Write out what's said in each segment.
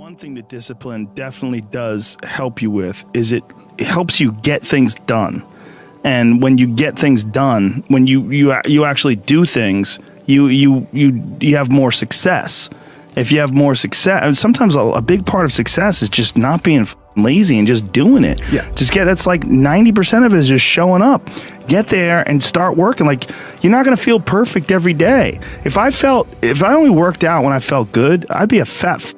One thing that discipline definitely does help you with is it helps you get things done. And when you get things done, when you actually do things, you have more success. If you have more success, and sometimes a big part of success is just not being lazy and just doing it. Yeah. That's like 90% of it is just showing up. Get there and start working. Like, you're not going to feel perfect every day. If I only worked out when I felt good, I'd be a fat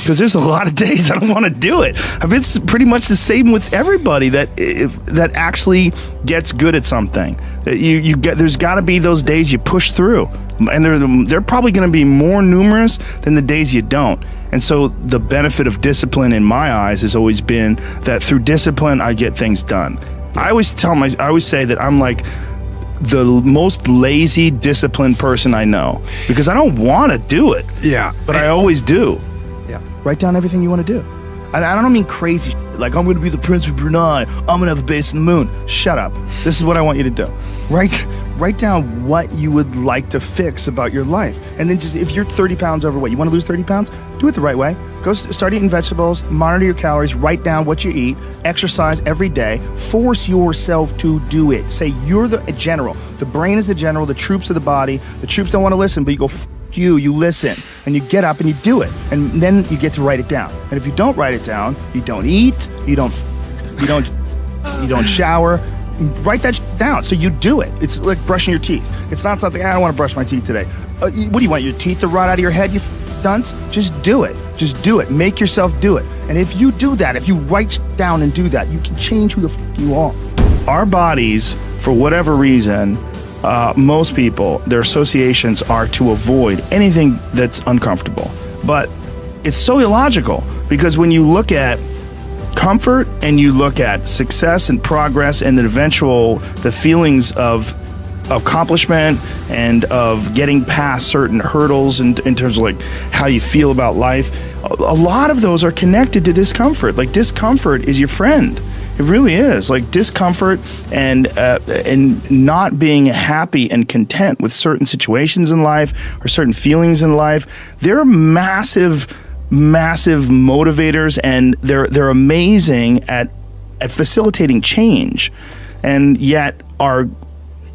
because there's a lot of days I don't want to do it. It's pretty much the same with everybody that actually gets good at something. There's got to be those days you push through, and they're probably going to be more numerous than the days you don't. And so the benefit of discipline in my eyes has always been that through discipline I get things done. I always say that I'm like the most lazy, disciplined person I know because I don't want to do it. Yeah, but I always do. Yeah. Write down everything you want to do. I don't mean crazy shit, like I'm going to be the Prince of Brunei, I'm going to have a base in the moon. Shut up. This is what I want you to do. Write down what you would like to fix about your life. And then just, if you're 30 pounds overweight, you want to lose 30 pounds? Do it the right way. Go start eating vegetables, monitor your calories, write down what you eat, exercise every day, force yourself to do it. Say you're the general. The brain is the general, the troops are the body. The troops don't want to listen, but you go, you listen, and you get up and you do it, and then you get to write it down. And if you don't write it down, you don't eat, you don't shower. Write that down so you do it. It's like brushing your teeth. It's not something, I don't want to brush my teeth today. What do you want, your teeth to rot out of your head, you dunce? Just do it. Just do it. Make yourself do it. And if you do that, if you write down and do that, you can change who the you are. Our bodies, for whatever reason, most people, their associations are to avoid anything that's uncomfortable. But it's so illogical because when you look at comfort and you look at success and progress and the feelings of accomplishment and of getting past certain hurdles in terms of like how you feel about life, a lot of those are connected to discomfort. Like, discomfort is your friend. It really is. Like, discomfort and not being happy and content with certain situations in life or certain feelings in life, they're massive motivators, and they're amazing at facilitating change. And yet our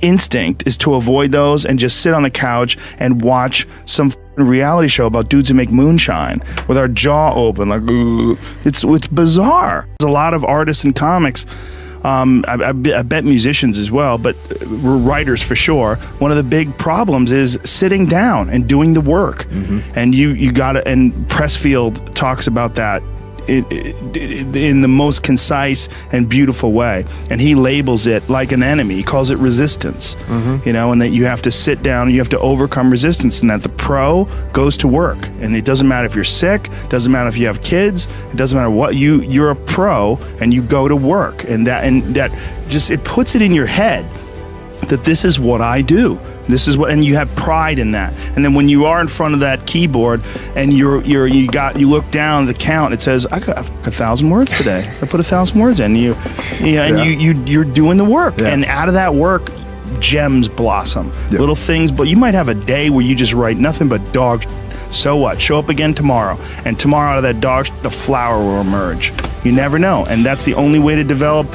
instinct is to avoid those and just sit on the couch and watch some reality show about dudes who make moonshine with our jaw open, like, ugh. It's bizarre. There's a lot of artists and comics, I bet musicians as well, but writers for sure. One of the big problems is sitting down and doing the work. Mm-hmm. And you gotta, and Pressfield talks about that in the most concise and beautiful way, and he labels it like an enemy. He calls it resistance. Mm-hmm. And that you have to sit down, you have to overcome resistance, and that the pro goes to work. And it doesn't matter if you're sick, doesn't matter if you have kids, it doesn't matter what, you're a pro and you go to work. And that just, it puts it in your head that this is what I do. This is what, and you have pride in that. And then when you are in front of that keyboard and you look down at the count, it says, I got 1,000 words today. I put 1,000 words in. You're doing the work. Yeah. And out of that work, gems blossom. Yeah. Little things, but you might have a day where you just write nothing but dog shit. So what? Show up again tomorrow. And tomorrow out of that dog shit, a flower will emerge. You never know. And that's the only way to develop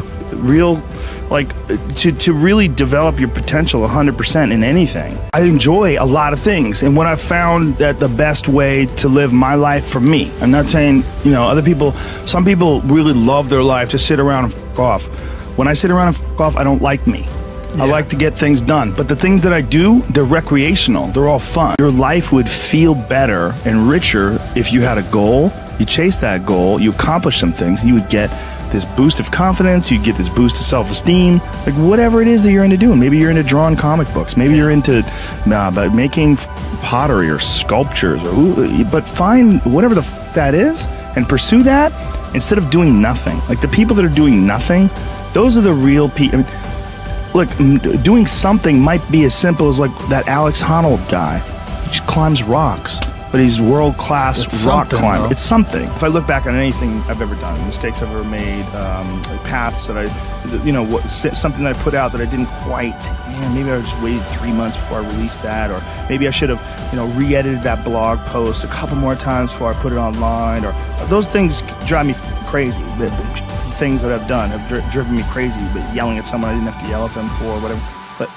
to really develop your potential 100% in anything. I enjoy a lot of things, and what I've found that the best way to live my life for me, I'm not saying, other people, some people really love their life to sit around and f*** off. When I sit around and f*** off, I don't like me. Yeah. I like to get things done, but the things that I do, they're recreational, they're all fun. Your life would feel better and richer if you had a goal, you chase that goal, you accomplish some things, and you would get this boost of confidence, you get this boost of self-esteem, like whatever it is that you're into doing. Maybe you're into drawing comic books, maybe you're into making pottery or sculptures, but find whatever the that is and pursue that instead of doing nothing. Like, the people that are doing nothing, those are the real people. I mean, look, doing something might be as simple as like that Alex Honnold guy. He just climbs rocks. but he's world-class It's rock something, climber. though. It's something. If I look back on anything I've ever done, mistakes I've ever made, like paths that something that I put out that I didn't quite, maybe I just waited 3 months before I released that, or maybe I should have, re-edited that blog post a couple more times before I put it online, or those things drive me crazy. The things that I've done have driven me crazy, but yelling at someone I didn't have to yell at them for, or whatever. But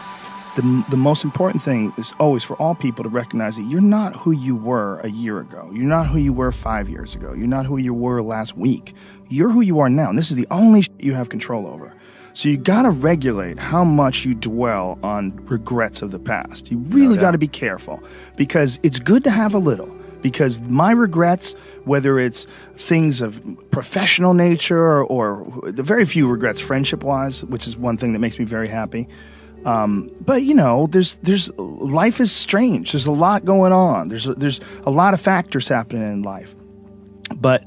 the most important thing is always for all people to recognize that you're not who you were a year ago. You're not who you were 5 years ago. You're not who you were last week. You're who you are now, and this is the only shit you have control over. So you gotta regulate how much you dwell on regrets of the past. You really gotta be careful, because it's good to have a little. Because my regrets, whether it's things of professional nature or the very few regrets friendship-wise, which is one thing that makes me very happy. But there's life is strange. There's a lot going on. There's a lot of factors happening in life. But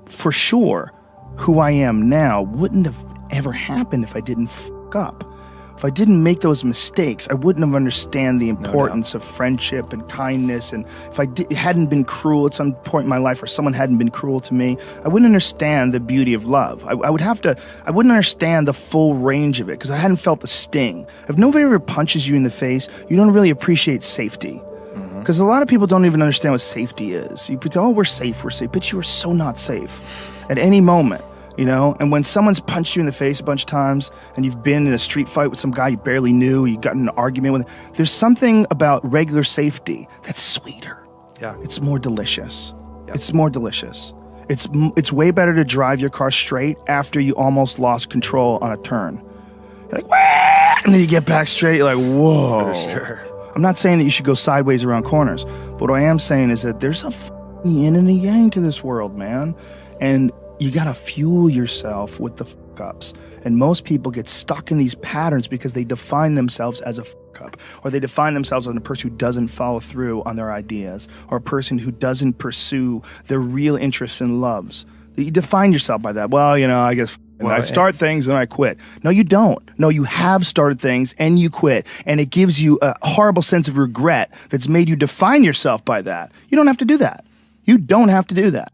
for sure, who I am now wouldn't have ever happened if I didn't fuck up. If I didn't make those mistakes, I wouldn't have understand the importance of friendship and kindness. And if I hadn't been cruel at some point in my life, or someone hadn't been cruel to me, I wouldn't understand the beauty of love. I wouldn't understand the full range of it, because I hadn't felt the sting. If nobody ever punches you in the face, you don't really appreciate safety. Because a lot of people don't even understand what safety is. You pretend, oh, we're safe, but you are so not safe at any moment. And when someone's punched you in the face a bunch of times, and you've been in a street fight with some guy you barely knew, you got in an argument with, there's something about regular safety that's sweeter. Yeah. It's more delicious. Yeah. It's more delicious. It's way better to drive your car straight after you almost lost control on a turn. You're like, wah! And then you get back straight, you're like, whoa. For sure. I'm not saying that you should go sideways around corners, but what I am saying is that there's a yin and a yang to this world, man. And you gotta fuel yourself with the fuck-ups. And most people get stuck in these patterns because they define themselves as a fuck-up, or they define themselves as a person who doesn't follow through on their ideas, or a person who doesn't pursue their real interests and loves. You define yourself by that. Well, I guess I start things and I quit. No, you don't. No, you have started things and you quit. And it gives you a horrible sense of regret that's made you define yourself by that. You don't have to do that. You don't have to do that.